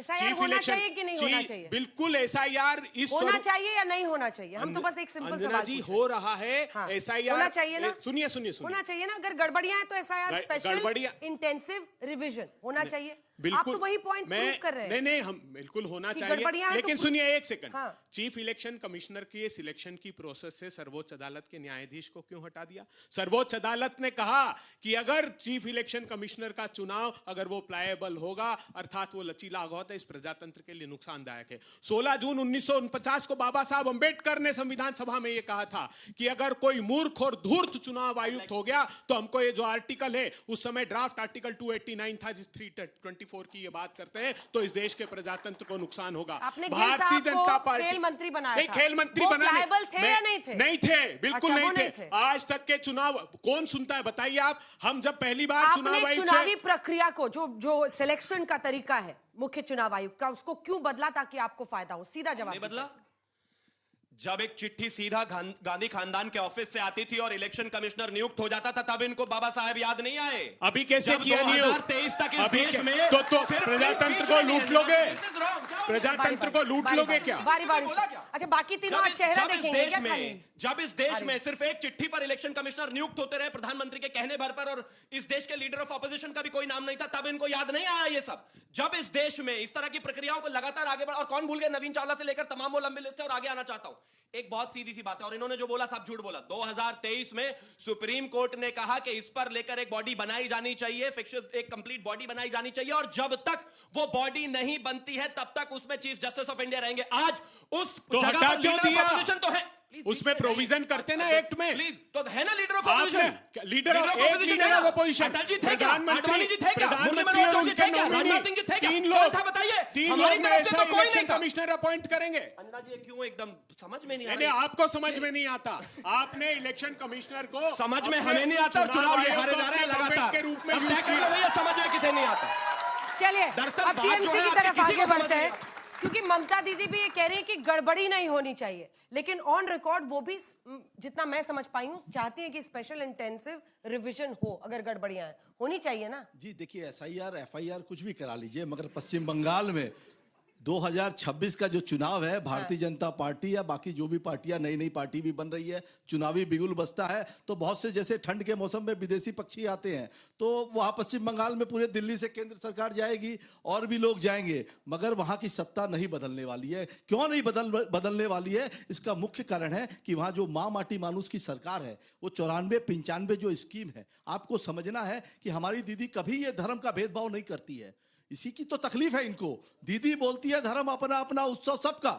SIR होना चाहिए कि नहीं होना चाहिए? बिल्कुल एसआईआर इस होना चाहिए या नहीं होना चाहिए? हम तो बस एक सिंपल सवाल जी पूछ हो रहा है। हाँ, एसआईआर होना चाहिए ना? सुनिए सुनिए सुनिए, होना चाहिए ना? अगर गड़बड़ियां हैं तो एसआईआर स्पेशल इंटेंसिव रिवीजन होना चाहिए। आप तो वही पॉइंट प्रूव कर रहे हैं। नहीं हम बिल्कुल होना चाहिए, लेकिन तो सुनिए एक सेकंड। हाँ। चीफ इलेक्शन कमिश्नर की सिलेक्शन की प्रोसेस से सर्वोच्च अदालत के न्यायाधीश को क्यों हटा दिया? सर्वोच्च अदालत ने कहा कि अगर चीफ इलेक्शन कमिश्नर का चुनाव अगर वो प्लायबल होगा, अर्थात वो लचीला होगा, तो इस प्रजातंत्र के लिए नुकसानदायक है। 16 जून 1949 को बाबा साहब अंबेडकर ने संविधान सभा में ये कहा था कि अगर कोई मूर्ख और धूर्त चुनाव आयुक्त हो गया तो हमको ये जो आर्टिकल है, उस समय ड्राफ्ट आर्टिकल 289 था जिस 324 की ये बात करते हैं, तो इस देश के प्रजातंत्र को नुकसान होगा। भारतीय जनता पार्टी खेल मंत्री बनाया नहीं, खेल मंत्री बनाने थे या नहीं थे? नहीं थे, बिल्कुल नहीं थे। आज तक के चुनाव कौन सुनता है बताइए आप? हम जब पहली बार चुनावी प्रक्रिया को जो सिलेक्शन का तरीका है मुख्य चुनाव आयुक्त का, उसको क्यों बदला ताकि आपको फायदा हो? सीधा जवाब बदला। जब एक चिट्ठी सीधा गांधी खानदान के ऑफिस से आती थी और इलेक्शन कमिश्नर नियुक्त हो जाता था, तब इनको बाबा साहब याद नहीं आए। अभी कैसे किया नियुक्त? 2023 तक इस देश में तो प्रजातंत्र को लूट लोगे? प्रजातंत्र को लूट लोगे क्या? बारी बारी से। अच्छा, बाकी तीनों चेहरा देखेंगे क्या खाली? जब इस देश में सिर्फ एक चिट्ठी पर इलेक्शन कमिश्नर नियुक्त होते रहे प्रधानमंत्री के कहने भर पर, और इस देश के लीडर ऑफ ऑपोजिशन का भी कोई नाम नहीं था, तब इनको याद नहीं आया ये सब। जब इस देश में इस तरह की प्रक्रियाओं को लगातार आगे बढ़ा, और कौन भूल गए, नवीन चावला से लेकर तमाम वो लंबी लिस्ट है, और आगे आना चाहता हूं। एक बहुत सीधी सी बात है, और इन्होंने जो बोला सब झूठ बोला। 2023 में सुप्रीम कोर्ट ने कहा कि इस पर लेकर एक बॉडी बनाई जानी चाहिए, एक कंप्लीट बॉडी बनाई जानी चाहिए, और जब तक वो बॉडी नहीं बनती है तब तक उसमें चीफ जस्टिस ऑफ इंडिया रहेंगे। आज उस जगह पर लीडर ऑफ ऑपोजिशन तो है, उसमें प्रोविजन करते ना एक्ट में, प्लीज, तो है ना leader of opposition. Leader of opposition Atal ji थे क्या? प्रधानमंत्री जी थे क्या? मुरली मनोहर जोशी थे क्या? राजनाथ सिंह जी थे क्या? तीन लोग था, बताइए। तीन लोग में ऐसा इलेक्शन कमिश्नर अपॉइंट करेंगे। अंजना जी क्यों एकदम समझ में नहीं आ रही? आपको समझ में नहीं आता। आपने इलेक्शन कमिश्नर को समझ में हमें नहीं आता, और चुनाव ये हारे जा रहे हैं लगातार के रूप में यूज किया। समझ में किसे नहीं आता? चलिए अब टीएमसी की तरफ आगे बढ़ते हैं, क्योंकि ममता दीदी भी ये कह रही है कि गड़बड़ी नहीं होनी चाहिए, लेकिन ऑन रिकॉर्ड वो भी जितना मैं समझ पाई हूँ चाहती है कि स्पेशल इंटेंसिव रिवीजन हो। अगर गड़बड़ियां हैं होनी चाहिए ना जी। देखिए एसआईआर एफआईआर कुछ भी करा लीजिए, मगर पश्चिम बंगाल में 2026 का जो चुनाव है, भारतीय जनता पार्टी या बाकी जो भी पार्टियां, नई नई पार्टी भी बन रही है, चुनावी बिगुल बसता है, तो बहुत से जैसे ठंड के मौसम में विदेशी पक्षी आते हैं, तो वहां पश्चिम बंगाल में पूरे दिल्ली से केंद्र सरकार जाएगी और भी लोग जाएंगे, मगर वहां की सत्ता नहीं बदलने वाली है। क्यों नहीं बदलने वाली है? इसका मुख्य कारण है कि वहां जो माँ माटी मानुस की सरकार है, वो 94-95 जो स्कीम है, आपको समझना है कि हमारी दीदी कभी ये धर्म का भेदभाव नहीं करती है। इसी की तो तकलीफ है इनको। दीदी बोलती है धर्म अपना अपना उत्सव सबका,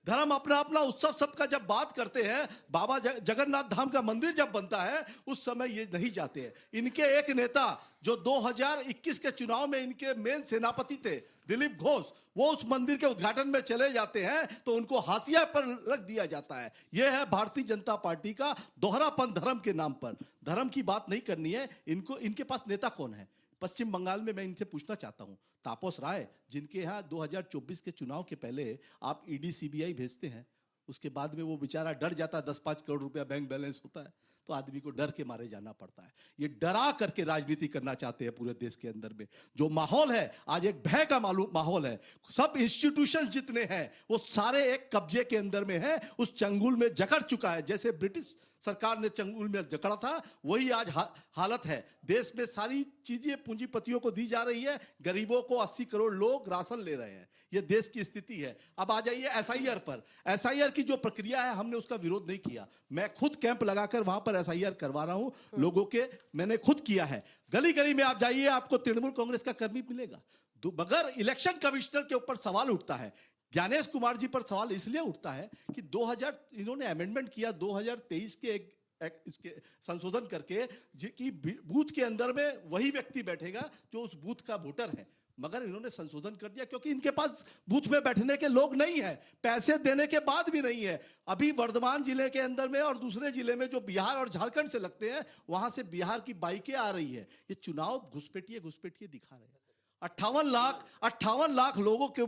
धर्म अपना अपना उत्सव सबका। जब बात करते हैं बाबा जगन्नाथ धाम का मंदिर जब बनता है, उस समय ये नहीं जाते हैं। इनके एक नेता जो 2021 के चुनाव में इनके मेन सेनापति थे, दिलीप घोष, वो उस मंदिर के उद्घाटन में चले जाते हैं तो उनको हाशिया पर रख दिया जाता है। यह है भारतीय जनता पार्टी का दोहरापन धर्म के नाम पर। धर्म की बात नहीं करनी है इनको। इनके पास नेता कौन है पश्चिम बंगाल में? मैं इनसे पूछना चाहता हूं। तापस राय, जिनके यहाँ 2024 के चुनाव के पहले आप ईडी सीबीआई भेजते हैं, उसके बाद में वो बेचारा डर जाता है, 10-5 करोड़ रुपया बैंक बैलेंस होता है, तो आदमी को डर के मारे जाना पड़ता है। ये डरा करके राजनीति करना चाहते हैं पूरे देश के अंदर में। जो माहौल है आज एक भय का माहौल है। सब इंस्टीट्यूशन जितने हैं वो सारे एक कब्जे के अंदर में है, उस चंगुल में जकड़ चुका है। जैसे ब्रिटिश सरकार ने चंगुल में जकड़ा था, वही आज हालत है। देश में सारी चीजें पूंजीपतियों को दी जा रही है, गरीबों को 80 करोड़ लोग राशन ले रहे हैं। ये देश की स्थिति है। अब आ जाइए एसआईआर पर। एसआईआर की जो प्रक्रिया है, हमने उसका विरोध नहीं किया। मैं खुद कैंप लगाकर वहां पर एसआईआर करवा रहा हूं लोगों के, मैंने खुद किया है। गली गली में आप जाइए, आपको तृणमूल कांग्रेस का कर्मी मिलेगा। मगर इलेक्शन कमिश्नर के ऊपर सवाल उठता है, ज्ञानेश कुमार जी पर सवाल इसलिए उठता है कि 2000 इन्होंने अमेंडमेंट किया 2023 के इसके संशोधन करके कि बूथ के अंदर में वही व्यक्ति बैठेगा जो उस बूथ का वोटर है, मगर इन्होंने संशोधन कर दिया क्योंकि इनके पास बूथ में बैठने के लोग नहीं है, पैसे देने के बाद भी नहीं है। अभी वर्धमान जिले के अंदर में और दूसरे जिले में जो बिहार और झारखंड से लगते हैं, वहां से बिहार की बाइकें आ रही है। ये चुनाव घुसपैठिए दिखा रहे हैं। 58 लाख लोगों के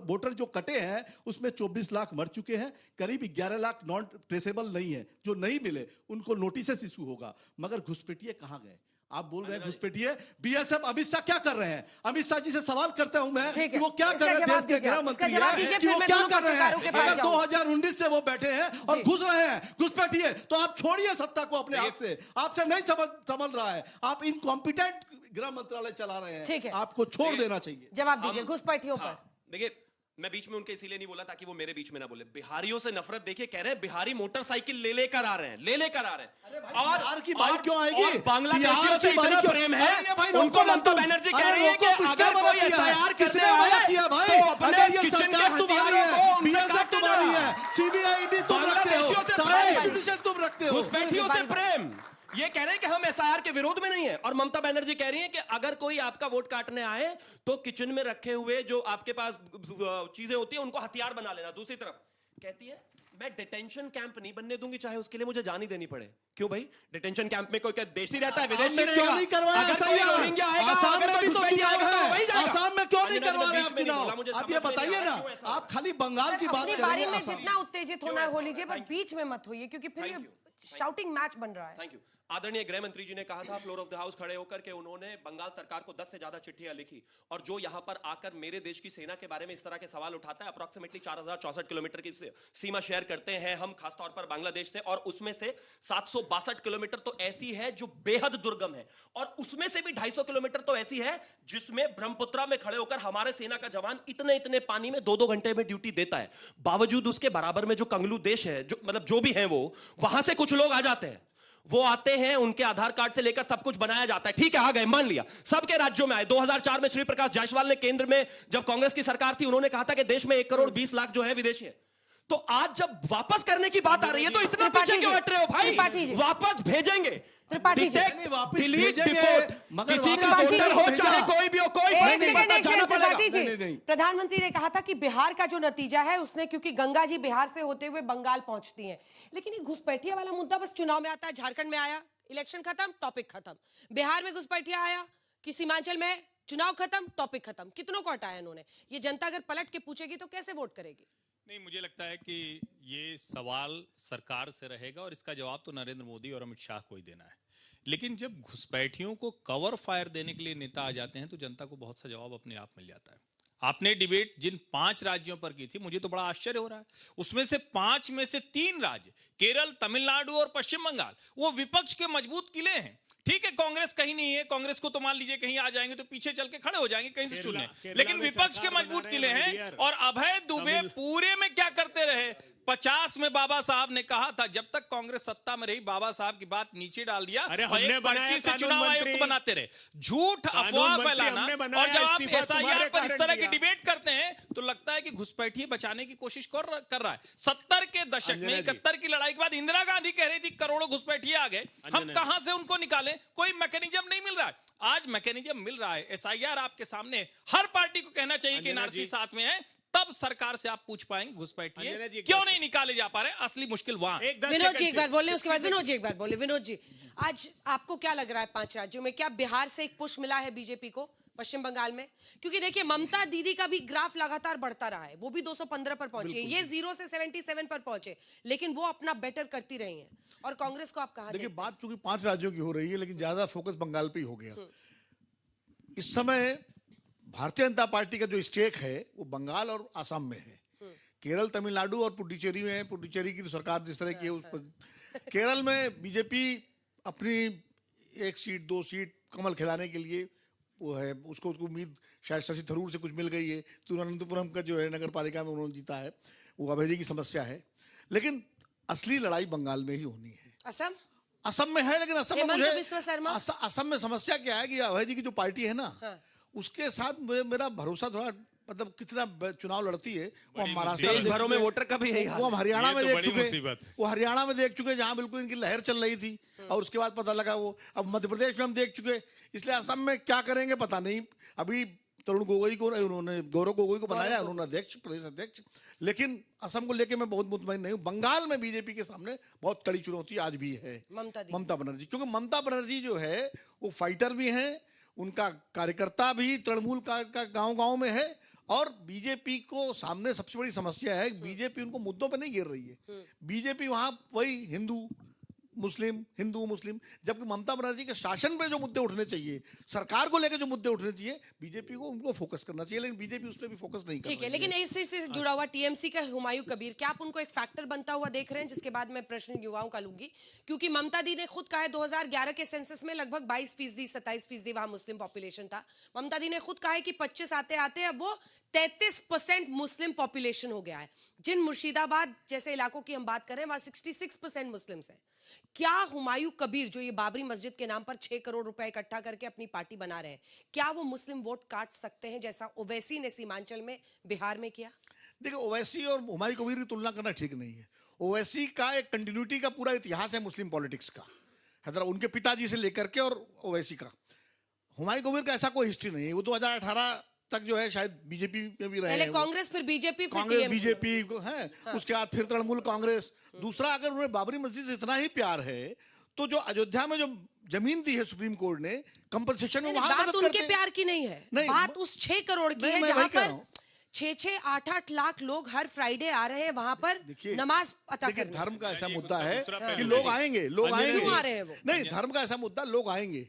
वोटर जो कटे हैं, उसमें 24 लाख मर चुके हैं। करीब 11 लाख नॉन ट्रेसेबल नहीं है, जो नहीं मिले उनको नोटिस इशू होगा। मगर घुसपैठिए कहां गए? आप बोल रहे हैं घुसपैठिए। बीएसएफ अमित शाह क्या कर रहे हैं? अमित शाह जी से सवाल करता हूं मैं ठीक कि है, वो क्या इसका कर रहे हैं, जवाब देश के दीजिए गृह आप, मंत्री इसका जवाब हैं, दीजिए, कि फिर वो मैं क्या दोनों कर रहे पत्रकारों के हैं? पास अगर जाऊंगी। 2019 से वो बैठे हैं और जी। घुस रहे हैं, घुसपैठिए, तो आप छोड़िए सत्ता को अपने हाथ से। आपसे नहीं संभल रहा है, आप इनकॉम्पिटेंट गृह मंत्रालय चला रहे ठीक हैं, है। आपको छोड़ देना चाहिए। जवाब दीजिए घुसपैठियों हाँ, पर। देखिए मैं बीच में उनके इसीलिए नहीं बोला ताकि वो मेरे बीच में ना बोले। बिहारियों से नफरत देखिए, कह रहे हैं बिहारी मोटरसाइकिल ले लेकर आ रहे हैं, ले लेकर आ रहे हैं। और बिहार की बाइक क्यों आएगी? और बांग्लादेशियों बिहार से की बाइक इतना क्यों? प्रेम है, अरे ये भाई रोको उनको मत ममता तुम। बनर्जी अरे कह रही है रोको, कि किसने अगर मना कोई किया है? एसआईआर किसने करने मना आए, किया भाई? तो अपने अगर ये किचन के सरकार तुम्हारी हथियारों को है, उनसे बीएसएफ काट तुम्हारी देना। है, सीबीआईडी तुम रखते बांग्लादेशियों हो, से सारे प्रेम। इंस्टीट्यूशन तुम रखते हो। घुसपैठियों से प्रेम। ये कह रहे हैं कि हम एसआईआर के विरोध में नहीं है, और ममता बनर्जी कह रही है कि अगर कोई आपका वोट काटने आए तो किचन में रखे हुए जो आपके पास चीजें होती है उनको हथियार बना लेना। दूसरी तरफ कहती है मैं डिटेंशन कैंप नहीं बनने दूंगी चाहे उसके लिए मुझे जान ही देनी पड़े। क्यों भाई? डिटेंशन कैंप में कोई क्या देशी रहता है, विदेशी में क्यों नहीं करवाया? अगर कोई रोहिंग्या आएगा, आसाम अगर में कोई भी तो घुसपैठी चुनाव आएगा तो वही है, जाएगा। आसाम में क्यों नहीं मैंने करवा रहे बीच आप में नहीं बोला, चुनाव? मुझे आप समझ ये में नहीं बताइए आ ना, रहा, क्यों ऐसा? आप खाली बंगाल की बात अपनी करेंगे। बारी में आसाम। जितना उत्तेजित होना हो लीजिए, पर Thank you. बीच में मत होइए क्योंकि फिर ये Thank you. शाउटिंग मैच बन रहा है। Thank you. आदरणीय गृह मंत्री जी ने कहा था फ्लोर ऑफ द हाउस खड़े होकर के उन्होंने बंगाल सरकार को 10 से ज्यादा चिट्ठियां लिखी, और जो यहां पर आकर मेरे देश की सेना के बारे में इस तरह के सवाल उठाता है। अप्रोक्सीमेटली 4064 किलोमीटर की सीमा शेयर करते हैं हम खासतौर पर बांग्लादेश से, और उसमें से 762 किलोमीटर तो ऐसी है जो बेहद दुर्गम है, और उसमें से भी 250 किलोमीटर तो ऐसी है जिसमें ब्रह्मपुत्रा में खड़े होकर हमारे सेना का जवान इतने इतने पानी में 2-2 घंटे में ड्यूटी देता है। बावजूद उसके बराबर में जो कंगलू देश है, जो मतलब जो भी है, वो वहां से कुछ लोग आ जाते हैं, वो आते हैं, उनके आधार कार्ड से लेकर सब कुछ बनाया जाता है। ठीक है, आ गए, मान लिया, सबके राज्यों में आए। 2004 में श्री प्रकाश जायसवाल ने केंद्र में जब कांग्रेस की सरकार थी, उन्होंने कहा था कि देश में 1 करोड़ 20 लाख जो है विदेशी है। तो आज जब वापस करने की बात आ रही है तो इतना पीछे क्यों हट रहे हो त्रिपाठी भाई? जी। वापस भेजेंगे, त्रिपाठी जी। Detect, नहीं, वापस delete, भेजेंगे, deport, मगर किसी का वापस वोटर हो भेजा। चाहे कोई भी हो, कोई फर्क नहीं पड़ता, जाना पड़ेगा। त्रिपाठी जी, नहीं। प्रधानमंत्री ने कहा था कि बिहार का जो नतीजा है उसने, क्योंकि गंगा जी बिहार से होते हुए बंगाल पहुंचती हैं, लेकिन ये घुसपैठिया वाला मुद्दा बस चुनाव में आता है। झारखंड में आया, इलेक्शन खत्म, टॉपिक खत्म। बिहार में घुसपैठिया आया कि सीमांचल में चुनाव खत्म, टॉपिक खत्म। कितनों को हटाया इन्होंने? ये जनता अगर पलट के पूछेगी तो कैसे वोट करेगी? नहीं, मुझे लगता है कि ये सवाल सरकार से रहेगा और इसका जवाब तो नरेंद्र मोदी और अमित शाह को ही देना है। लेकिन जब घुसपैठियों को कवर फायर देने के लिए नेता आ जाते हैं तो जनता को बहुत सा जवाब अपने आप मिल जाता है। आपने डिबेट जिन 5 राज्यों पर की थी, मुझे तो बड़ा आश्चर्य हो रहा है, उसमें से 5 में से 3 राज्य केरल, तमिलनाडु और पश्चिम बंगाल, वो विपक्ष के मजबूत किले हैं। ठीक है, कांग्रेस कहीं नहीं है, कांग्रेस को तो मान लीजिए कहीं आ जाएंगे तो पीछे चल के खड़े हो जाएंगे, कहीं से चुनने, लेकिन में विपक्ष के सरकार मजबूत बना किले रहे हैं, हैं। my और अभय दुबे पूरे में क्या करते रहे? 50 में बाबा साहब ने कहा था, जब तक कांग्रेस सत्ता में रही, बाबा साहब की बात नीचे डाल दिया अरे और हमने एक बनाया पर्ची से कानून चुनाव आयुक्त मंत्री। बनाते रहे। झूठ, कानून अफवाह मंत्री फैलाना, हमने बनाया, और जब आप इस्तीफा एसआईआर तुम्हारे पर इस कारण तरह की दिया। डिबेट करते हैं तो लगता है कि घुसपैठिए बचाने की कोशिश कर रहा है। 70 के दशक में, अंजना जी। 71 की लड़ाई के बाद इंदिरा गांधी कह रही थी करोड़ों घुसपैठिए आ गए, हम अंजना जी। कहां से उनको निकालें? कोई मैकेनिज्म नहीं मिल रहा है। आज मैकेनिज्म मिल रहा है। एसआईआर आपके सामने, हर पार्टी को कहना चाहिए कि अंजना एनआरसी जी। साथ में है, तब सरकार से आप पूछ पाएंगे घुसपैठिए अंजना जी, क्यों कैसे? नहीं निकाले जा पा रहे। असली मुश्किल वहां है। विनोद जी एक बार बोले, उसके बाद विनोद जी एक बार बोले। विनोद जी, आज आपको क्या लग रहा है 5 राज्यों में, क्या बिहार से एक पुश मिला है बीजेपी को, पश्चिम बंगाल में? क्योंकि देखिए ममता दीदी का भी ग्राफ लगातार बढ़ता रहा है, वो भी 215 पर पहुंची है, ये 0 से 77 पर पहुंचे, लेकिन वो अपना बेटर करती रही हैं। और कांग्रेस को आप कहा देखिए, बात चूंकि 5 राज्यों की हो रही है, लेकिन ज्यादा फोकस बंगाल पे ही हो गया। इस समय भारतीय जनता पार्टी का जो स्टेक है वो बंगाल और असम में है। केरल, तमिलनाडु और पुडुचेरी में, पुडुचेरी की तो सरकार जिस तरह की है उस पर, केरल में बीजेपी अपनी 1 सीट 2 सीट कमल खिलाने के लिए वो है, उसको उम्मीद शायद शशि थरूर से कुछ मिल गई है। तिरुवनंतपुरम का जो है नगर पालिका में उन्होंने जीता है, वो अभय जी की समस्या है। लेकिन असली लड़ाई बंगाल में ही होनी है। असम असम में है, लेकिन असम में हेमंत मुझे बिस्वा शर्मा? असम में समस्या क्या है कि अभय जी की जो पार्टी है ना, हाँ। उसके साथ मेरा भरोसा थोड़ा, मतलब कितना चुनाव लड़ती है वो हम महाराष्ट्र देश में देख भरों में चुके हैं, वोटर का भी यही हाल वो हम हरियाणा ये में तो देख बड़ी चुके, मुसीबत। वो हरियाणा में देख चुके जहां बिल्कुल इनकी लहर चल रही थी, और उसके बाद पता लगा वो, अब मध्य प्रदेश में हम देख चुके। इसलिए असम में क्या करेंगे पता नहीं। अभी तरुण गोगोई को उन्होंने, गौरव गोगोई को बनाया उन्होंने अध्यक्ष, प्रदेश अध्यक्ष, लेकिन असम को लेकर मैं बहुत मुतमईन नहीं हूँ। बंगाल में बीजेपी के सामने बहुत कड़ी चुनौती आज भी है ममता बनर्जी, क्योंकि ममता बनर्जी जो है वो फाइटर भी हैं, उनका कार्यकर्ता भी तृणमूल का गांव में है, और बीजेपी को सामने सबसे बड़ी समस्या है, बीजेपी उनको मुद्दों पे नहीं घेर रही है। बीजेपी वहां वही हिंदू मुस्लिम, हिंदू मुस्लिम, जबकि ममता बनर्जी के शासन पे जो मुद्दे उठने चाहिए, सरकार को लेकर जो मुद्दे उठने चाहिए, बीजेपी को उनको फोकस करना चाहिए, लेकिन बीजेपी उस पर भी फोकस नहीं कर ठीक है, रही लेकिन इसी से जुड़ा हुआ टीएमसी का हुमायूं कबीर, क्या आप उनको एक फैक्टर बनता हुआ देख रहे हैं? जिसके बाद मैं प्रश्न युवाओं का लूंगी, क्योंकि ममता दी ने खुद कहा है 2011 के सेंसस में लगभग 22%, 27% वहां मुस्लिम पॉपुलेशन था। ममता दी ने खुद कहा है कि 25 आते आते अब वो 33% मुस्लिम पॉपुलेशन हो गया है। जिन मुर्शिदाबाद जैसे इलाकों की हम बात करें वहां 66% मुस्लिम्स हैं। क्या हुमायूं कबीर जो ये बाबरी मस्जिद के नाम पर 6 करोड़ रुपए इकट्ठा करके अपनी पार्टी बना रहे हैं, क्या वो मुस्लिम वोट काट सकते हैं जैसा ओवैसी ने सीमांचल में, बिहार में किया? देखिए, ओवैसी और हुमायूं कबीर की तुलना करना ठीक नहीं है। ओवैसी का एक कंटिन्यूटी का पूरा इतिहास है मुस्लिम पॉलिटिक्स का, हैदराबाद उनके पिताजी से लेकर के, और ओवैसी का। हुमायूं कबीर का ऐसा कोई हिस्ट्री नहीं है। वो 2018 तक जो है शायद बीजेपी में भी रहे पहले हैं, कांग्रेस, फिर बीजेपी, फिर कांग्रेस टीएमसी। बीजेपी है, उसके बाद फिर तृणमूल कांग्रेस। दूसरा, अगर उन्हें बाबरी मस्जिद से इतना ही प्यार है तो जो अयोध्या में जो जमीन दी है सुप्रीम कोर्ट ने कंपनसेशन में, वहां बात मदद उनके करते। प्यार की नहीं है, नहीं, बात उस 6 करोड़ की नहीं, है मैं जहां वही कह रहा पर हूं। 6-6, 8-8 लाख लोग हर फ्राइडे आ रहे हैं वहां पर देखिए, नमाज अता देखिए, करने। धर्म का ऐसा ये मुद्दा उसका है दूसरा कि पहलू लोग है। आएंगे, लोग अंजलि आएंगे। क्यों आ रहे हैं वो? नहीं, धर्म का ऐसा मुद्दा, लोग आएंगे,